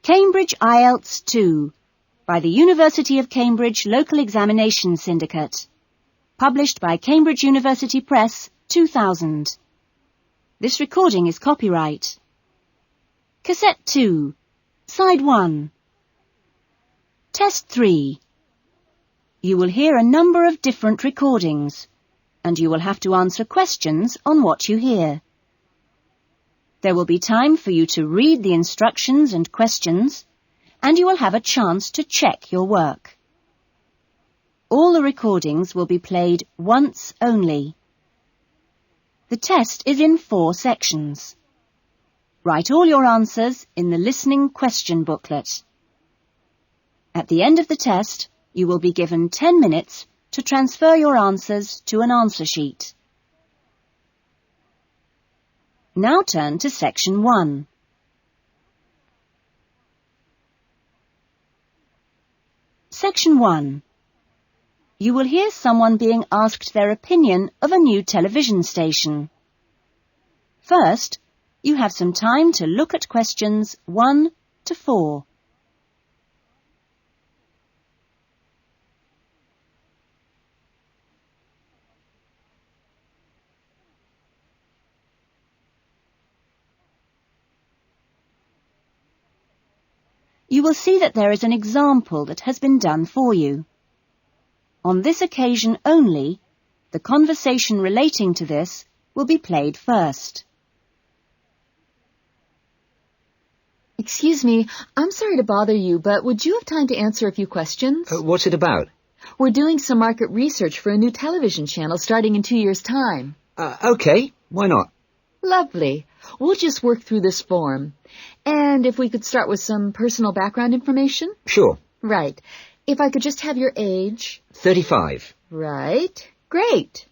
Cambridge IELTS 2 by the University of Cambridge Local Examination Syndicate. Published by Cambridge University Press, 2000. This recording is copyright. Cassette 2, Side 1. Test 3. You will hear a number of different recordings, and you will have to answer questions on what you hear. There will be time for you to read the instructions and questions, and you will have a chance to check your work. All the recordings will be played once only. The test is in 4 sections. Write all your answers in the listening question booklet. At the end of the test, you will be given 10 minutes to transfer your answers to an answer sheet. Now turn to Section 1. Section 1. You will hear someone being asked their opinion of a new television station. First, you have some time to look at questions 1 to 4. You will see that there is an example that has been done for you. On this occasion only, the conversation relating to this will be played first. Excuse me, I'm sorry to bother you, but would you have time to answer a few questions? What's it about? We're doing some market research for a new television channel starting in 2 years' time. Okay, why not? Lovely. We'll just work through this form. And if we could start with some personal background information? Sure. Right. If I could just have your age? 35. Right. Great.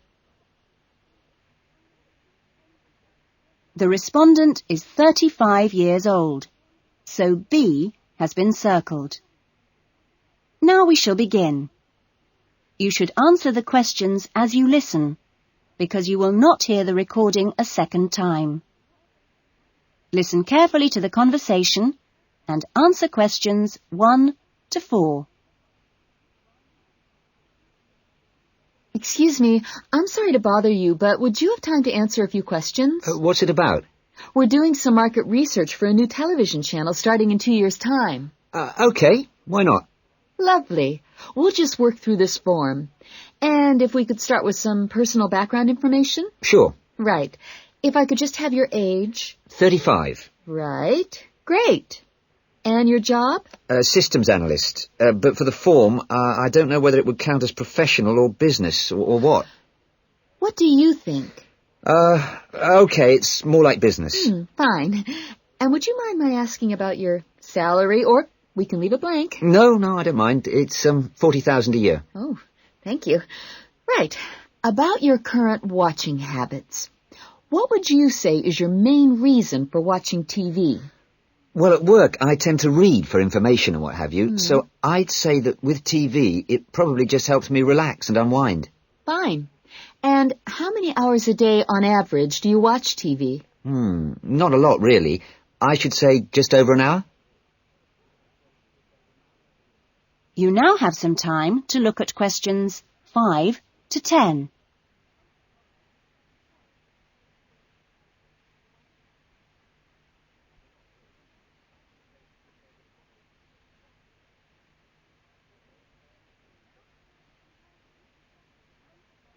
The respondent is 35 years old, so B has been circled. Now we shall begin. You should answer the questions as you listen, because you will not hear the recording a second time. Listen carefully to the conversation and answer questions 1 to 4. Excuse me, I'm sorry to bother you, but would you have time to answer a few questions? What's it about? We're doing some market research for a new television channel starting in 2 years' time. Okay, why not? Lovely. We'll just work through this form. And if we could start with some personal background information? Sure. Right. If I could just have your age? 35. Right. Great. And your job? Systems analyst. But for the form, I don't know whether it would count as professional or business or what. What do you think? Okay, it's more like business. Fine. And would you mind my asking about your salary, or we can leave it blank? No, I don't mind. It's $40,000 a year. Oh, thank you. Right. About your current watching habits. What would you say is your main reason for watching TV? Well, at work, I tend to read for information and what have you, so I'd say that with TV, it probably just helps me relax and unwind. Fine. And how many hours a day, on average, do you watch TV? Not a lot, really. I should say just over an hour. You now have some time to look at questions 5 to 10.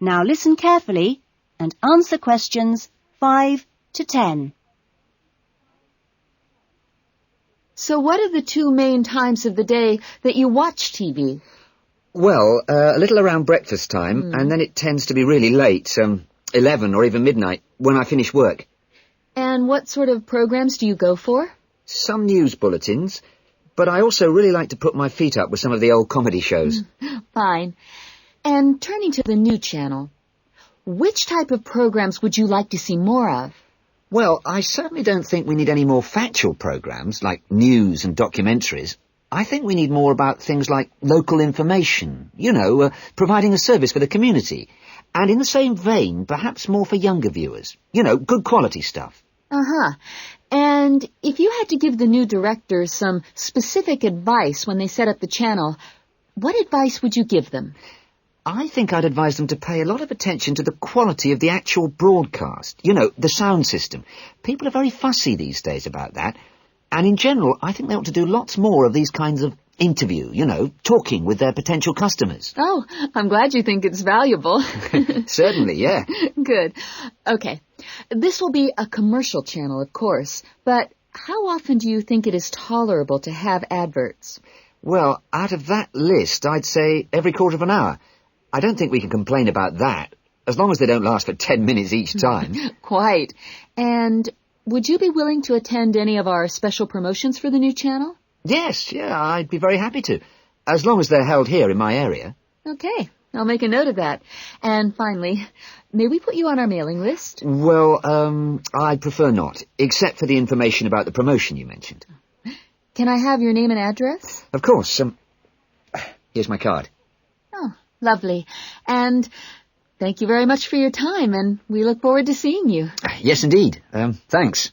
Now listen carefully and answer questions 5 to 10. So what are the 2 main times of the day that you watch TV? Well, a little around breakfast time, and then it tends to be really late, 11 or even midnight, when I finish work. And what sort of programs do you go for? Some news bulletins, but I also really like to put my feet up with some of the old comedy shows. Fine. And turning to the new channel, which type of programs would you like to see more of? Well, I certainly don't think we need any more factual programs, like news and documentaries. I think we need more about things like local information, providing a service for the community. And in the same vein, perhaps more for younger viewers. Good quality stuff. Uh-huh. And if you had to give the new director some specific advice when they set up the channel, what advice would you give them? I think I'd advise them to pay a lot of attention to the quality of the actual broadcast. You know, the sound system. People are very fussy these days about that. And in general, I think they ought to do lots more of these kinds of interview, you know, talking with their potential customers. Oh, I'm glad you think it's valuable. Certainly, yeah. Good. Okay. This will be a commercial channel, of course, but how often do you think it is tolerable to have adverts? Well, out of that list, I'd say every quarter of an hour. I don't think we can complain about that, as long as they don't last for 10 minutes each time. Quite. And would you be willing to attend any of our special promotions for the new channel? Yes, yeah, I'd be very happy to, as long as they're held here in my area. Okay, I'll make a note of that. And finally, may we put you on our mailing list? Well, I'd prefer not, except for the information about the promotion you mentioned. Can I have your name and address? Of course. Here's my card. Oh, lovely. And thank you very much for your time, and we look forward to seeing you. Yes, indeed. Thanks.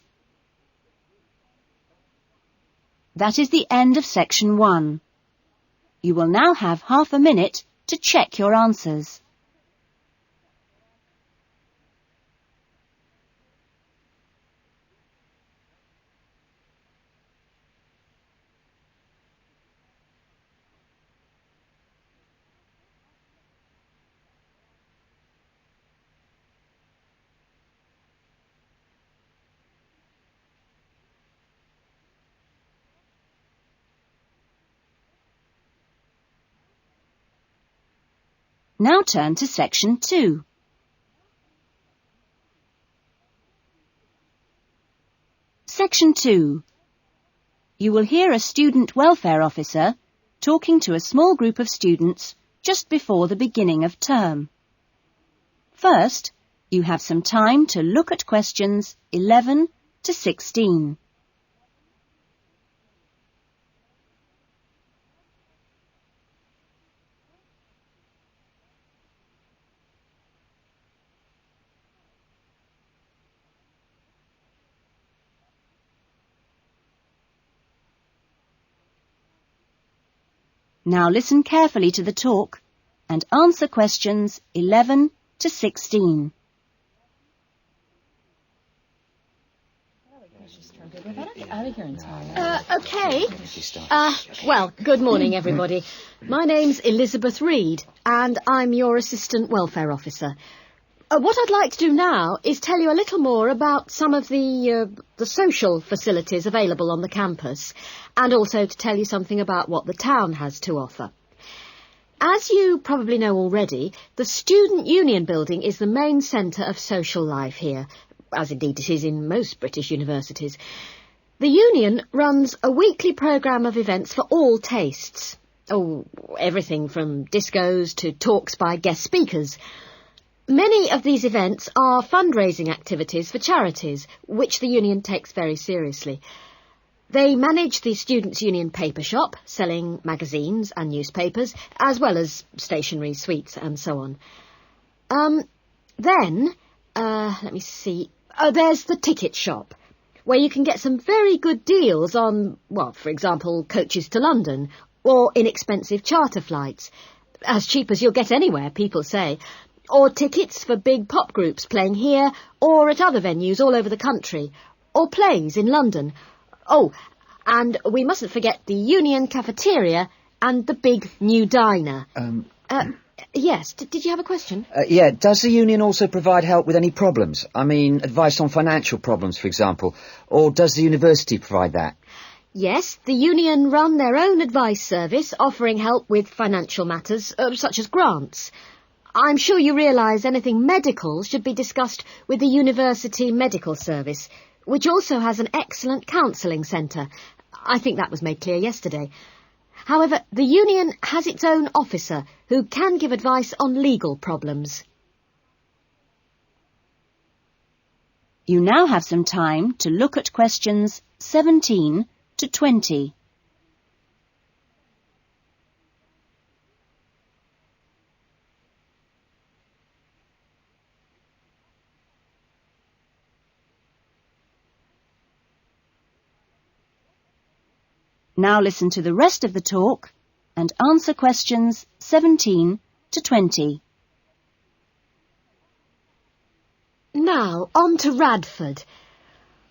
That is the end of section 1. You will now have half a minute to check your answers. Now turn to section 2. Section 2. You will hear a student welfare officer talking to a small group of students just before the beginning of term. First, you have some time to look at questions 11 to 16. Now listen carefully to the talk and answer questions 11 to 16. Okay. Well, good morning, everybody. My name's Elizabeth Reed, and I'm your Assistant Welfare Officer. What I'd like to do now is tell you a little more about some of the social facilities available on the campus, and also to tell you something about what the town has to offer. As you probably know already, the Student Union Building is the main centre of social life here, as indeed it is in most British universities. The Union runs a weekly programme of events for all tastes. Oh, everything from discos to talks by guest speakers. Many of these events are fundraising activities for charities, which the Union takes very seriously. They manage the Students' Union paper shop, selling magazines and newspapers, as well as stationery, sweets and so on. Let me see. There's the ticket shop, where you can get some very good deals on, well, for example, coaches to London, or inexpensive charter flights. As cheap as you'll get anywhere, people say. Or tickets for big pop groups playing here or at other venues all over the country. Or plays in London. Oh, and we mustn't forget the Union cafeteria and the big new diner. Yes, did you have a question? Yeah, does the Union also provide help with any problems? I mean, advice on financial problems, for example. Or does the university provide that? Yes, the Union run their own advice service, offering help with financial matters, such as grants. I'm sure you realise anything medical should be discussed with the University Medical Service, which also has an excellent counselling centre. I think that was made clear yesterday. However, the Union has its own officer who can give advice on legal problems. You now have some time to look at questions 17 to 20. Now listen to the rest of the talk and answer questions 17 to 20. Now, on to Radford.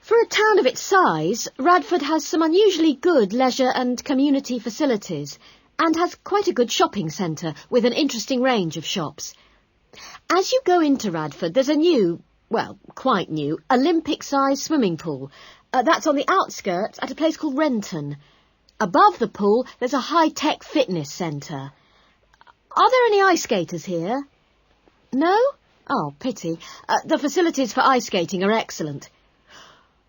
For a town of its size, Radford has some unusually good leisure and community facilities and has quite a good shopping centre with an interesting range of shops. As you go into Radford, there's a new, well, quite new, Olympic-sized swimming pool. That's on the outskirts at a place called Renton. Above the pool, there's a high-tech fitness centre. Are there any ice skaters here? No? Oh, pity. The facilities for ice skating are excellent.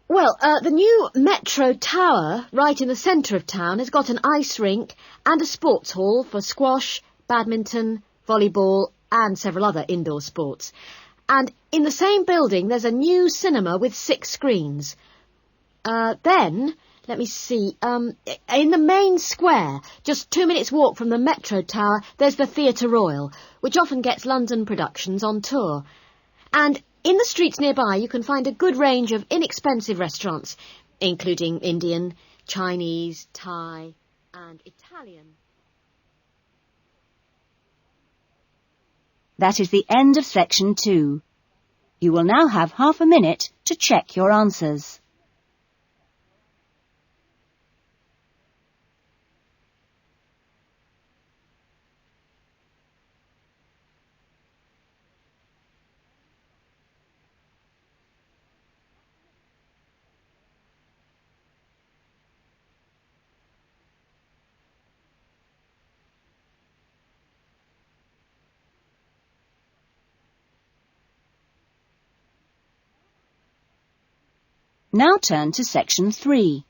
Well, the new Metro Tower, right in the centre of town, has got an ice rink and a sports hall for squash, badminton, volleyball and several other indoor sports. And in the same building, there's a new cinema with 6 screens. Then, let me see, in the main square, just 2 minutes' walk from the Metro Tower, there's the Theatre Royal, which often gets London productions on tour. And in the streets nearby, you can find a good range of inexpensive restaurants, including Indian, Chinese, Thai and Italian. That is the end of section 2. You will now have half a minute to check your answers. Now turn to section 3.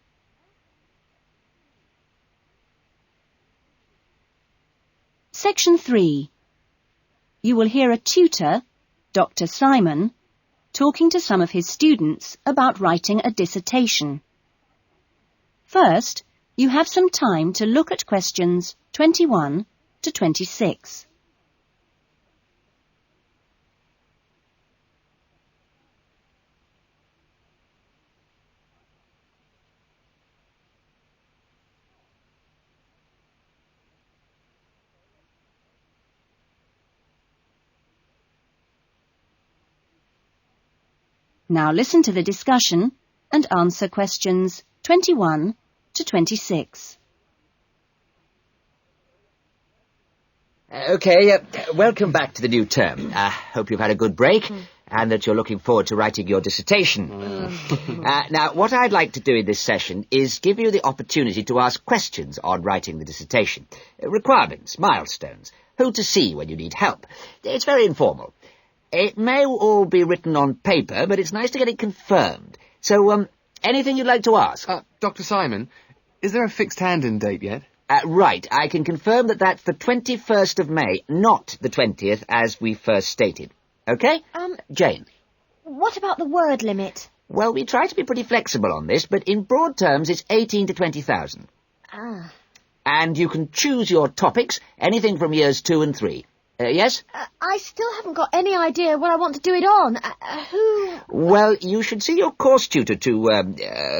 Section 3. You will hear a tutor, Dr. Simon, talking to some of his students about writing a dissertation. First, you have some time to look at questions 21 to 26. Now listen to the discussion and answer questions 21 to 26. OK, welcome back to the new term. Hope you've had a good break and that you're looking forward to writing your dissertation. Now, what I'd like to do in this session is give you the opportunity to ask questions on writing the dissertation. Requirements, milestones, who to see when you need help. It's very informal. It may all be written on paper, but it's nice to get it confirmed. So, anything you'd like to ask? Dr. Simon, is there a fixed hand-in date yet? Right, I can confirm that that's the 21st of May, not the 20th, as we first stated. OK? Jane? What about the word limit? Well, we try to be pretty flexible on this, but in broad terms, it's 18 to 20,000. Ah. And you can choose your topics, anything from years 2 and 3. Yes? I still haven't got any idea what I want to do it on. Who... Well, you should see your course tutor to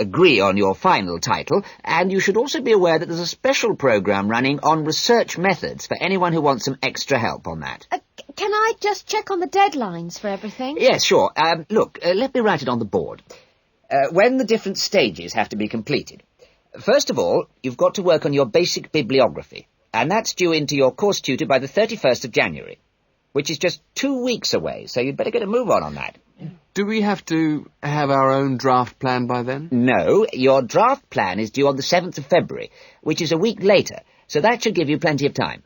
agree on your final title, and you should also be aware that there's a special programme running on research methods for anyone who wants some extra help on that. Can I just check on the deadlines for everything? Yes, sure. Look, let me write it on the board. When the different stages have to be completed. First of all, you've got to work on your basic bibliography. And that's due into your course tutor by the 31st of January, which is just 2 weeks away, so you'd better get a move on that. Do we have to have our own draft plan by then? No, your draft plan is due on the 7th of February, which is a week later, so that should give you plenty of time.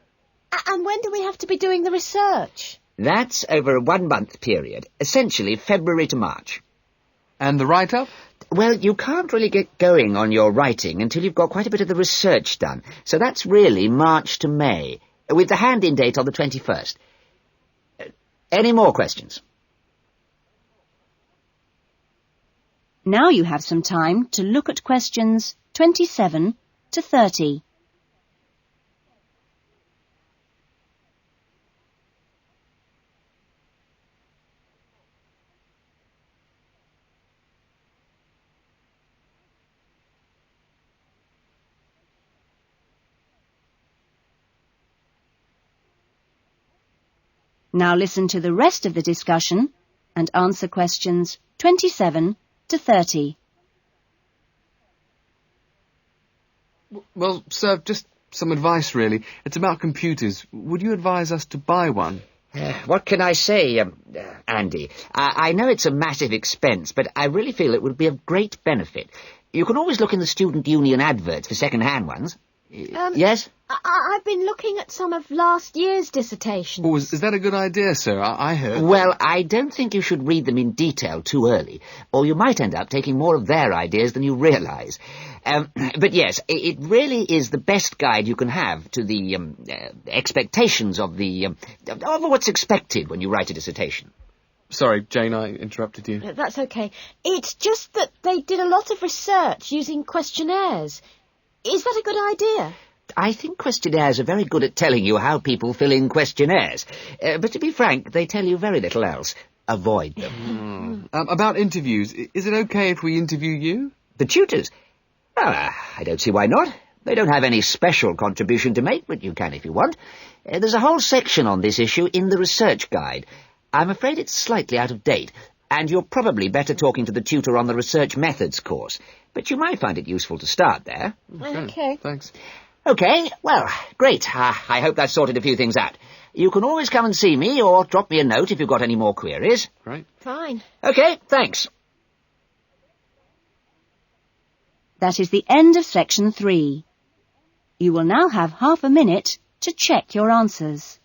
And when do we have to be doing the research? That's over a 1-month period, essentially February to March. And the write-up? Well, you can't really get going on your writing until you've got quite a bit of the research done. So that's really March to May, with the hand-in date on the 21st. Any more questions? Now you have some time to look at questions 27 to 30. Now listen to the rest of the discussion and answer questions 27 to 30. Well, sir, just some advice, really. It's about computers. Would you advise us to buy one? What can I say, Andy? I know it's a massive expense, but I really feel it would be of great benefit. You can always look in the student union adverts for second-hand ones. Yes? I've been looking at some of last year's dissertations. Oh, is that a good idea, sir? I heard... Well, I don't think you should read them in detail too early, or you might end up taking more of their ideas than you realise. But yes, it really is the best guide you can have to the expectations of what's expected when you write a dissertation. Sorry, Jane, I interrupted you. That's okay. It's just that they did a lot of research using questionnaires. Is that a good idea? I think questionnaires are very good at telling you how people fill in questionnaires. But to be frank, they tell you very little else. Avoid them. About interviews, is it okay if we interview you? The tutors? I don't see why not. They don't have any special contribution to make, but you can if you want. There's a whole section on this issue in the research guide. I'm afraid it's slightly out of date, and you're probably better talking to the tutor on the research methods course. But you might find it useful to start there. Okay. Thanks. Okay, well, great. I hope that sorted a few things out. You can always come and see me or drop me a note if you've got any more queries. Right. Fine. Okay, thanks. That is the end of section 3. You will now have half a minute to check your answers.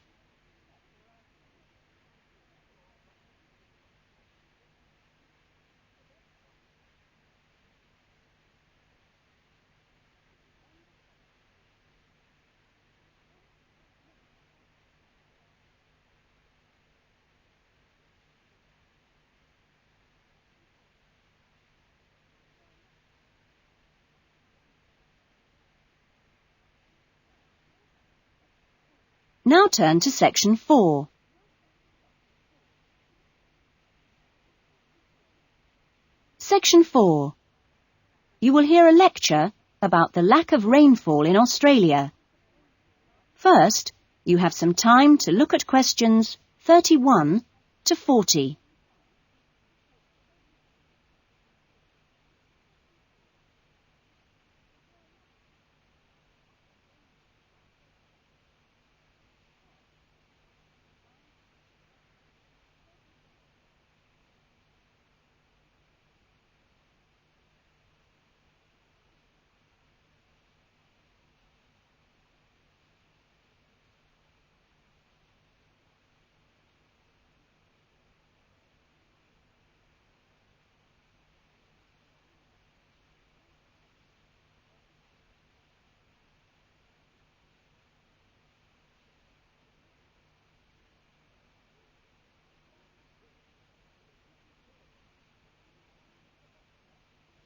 Now turn to section 4. Section 4. You will hear a lecture about the lack of rainfall in Australia. First, you have some time to look at questions 31 to 40.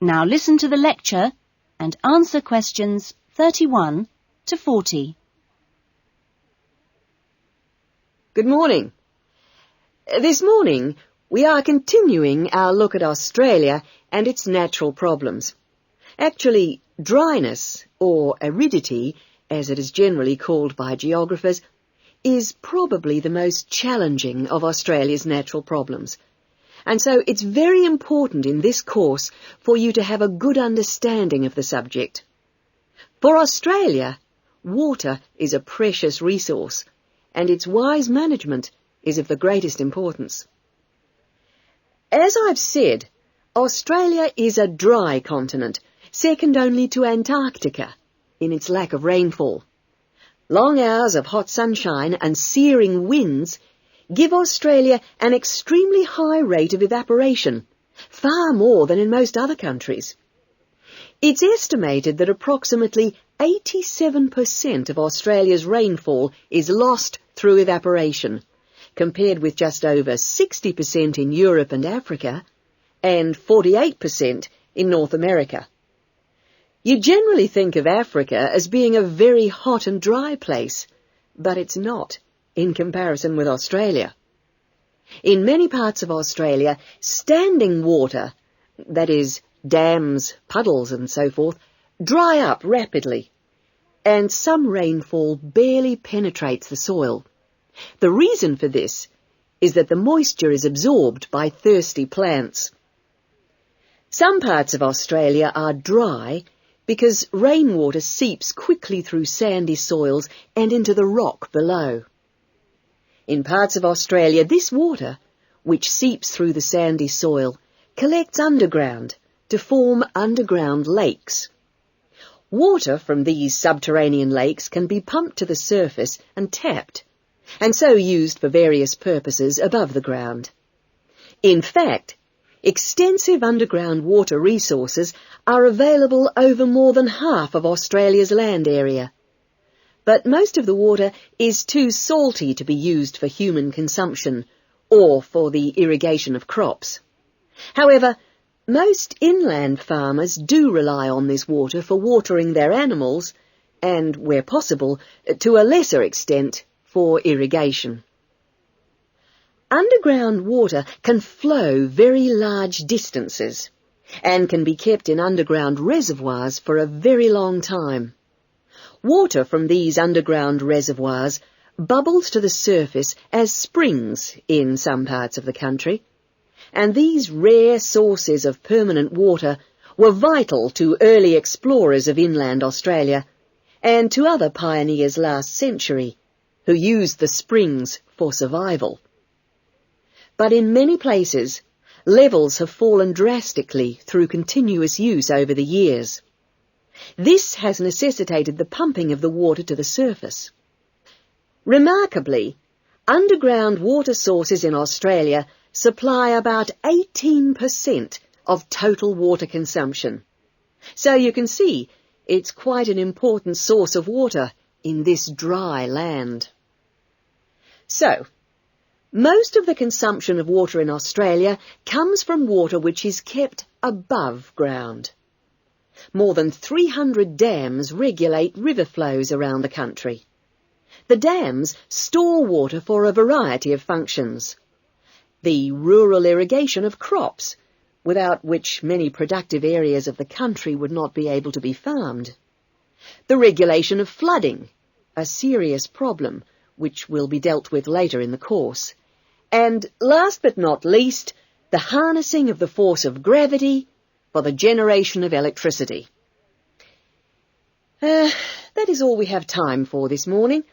Now listen to the lecture and answer questions 31 to 40. Good morning. This morning, we are continuing our look at Australia and its natural problems. Actually, dryness, or aridity, as it is generally called by geographers, is probably the most challenging of Australia's natural problems. And so it's very important in this course for you to have a good understanding of the subject. For Australia, water is a precious resource, and its wise management is of the greatest importance. As I've said, Australia is a dry continent, second only to Antarctica in its lack of rainfall. Long hours of hot sunshine and searing winds give Australia an extremely high rate of evaporation, far more than in most other countries. It's estimated that approximately 87% of Australia's rainfall is lost through evaporation, compared with just over 60% in Europe and Africa, and 48% in North America. You generally think of Africa as being a very hot and dry place, but it's not in comparison with Australia. In many parts of Australia, standing water, that is, dams, puddles and so forth, dry up rapidly, and some rainfall barely penetrates the soil. The reason for this is that the moisture is absorbed by thirsty plants. Some parts of Australia are dry because rainwater seeps quickly through sandy soils and into the rock below. In parts of Australia, this water, which seeps through the sandy soil, collects underground to form underground lakes. Water from these subterranean lakes can be pumped to the surface and tapped, and so used for various purposes above the ground. In fact, extensive underground water resources are available over more than half of Australia's land area. But most of the water is too salty to be used for human consumption or for the irrigation of crops. However, most inland farmers do rely on this water for watering their animals and, where possible, to a lesser extent, for irrigation. Underground water can flow very large distances and can be kept in underground reservoirs for a very long time. Water from these underground reservoirs bubbles to the surface as springs in some parts of the country, and these rare sources of permanent water were vital to early explorers of inland Australia and to other pioneers last century who used the springs for survival. But in many places, levels have fallen drastically through continuous use over the years. This has necessitated the pumping of the water to the surface. Remarkably, underground water sources in Australia supply about 18% of total water consumption. So you can see it's quite an important source of water in this dry land. So, most of the consumption of water in Australia comes from water which is kept above ground. More than 300 dams regulate river flows around the country. The dams store water for a variety of functions. The rural irrigation of crops, without which many productive areas of the country would not be able to be farmed. The regulation of flooding, a serious problem which will be dealt with later in the course. And last but not least, the harnessing of the force of gravity for the generation of electricity. That is all we have time for this morning,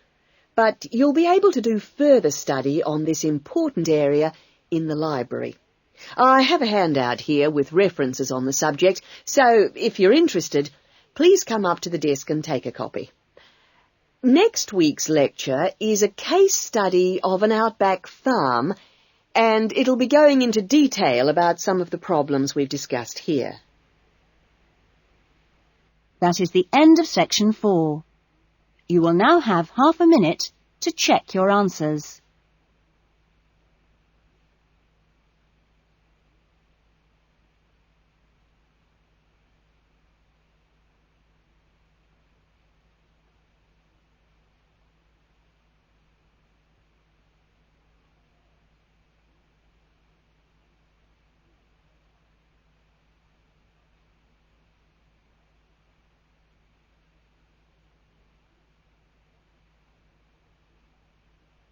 but you'll be able to do further study on this important area in the library. I have a handout here with references on the subject, so if you're interested, please come up to the desk and take a copy. Next week's lecture is a case study of an outback farm, and it'll be going into detail about some of the problems we've discussed here. That is the end of section 4. You will now have half a minute to check your answers.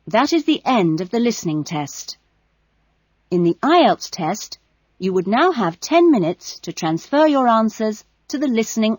That is the end of the listening test. In the IELTS test, you would now have 10 minutes to transfer your answers to the listening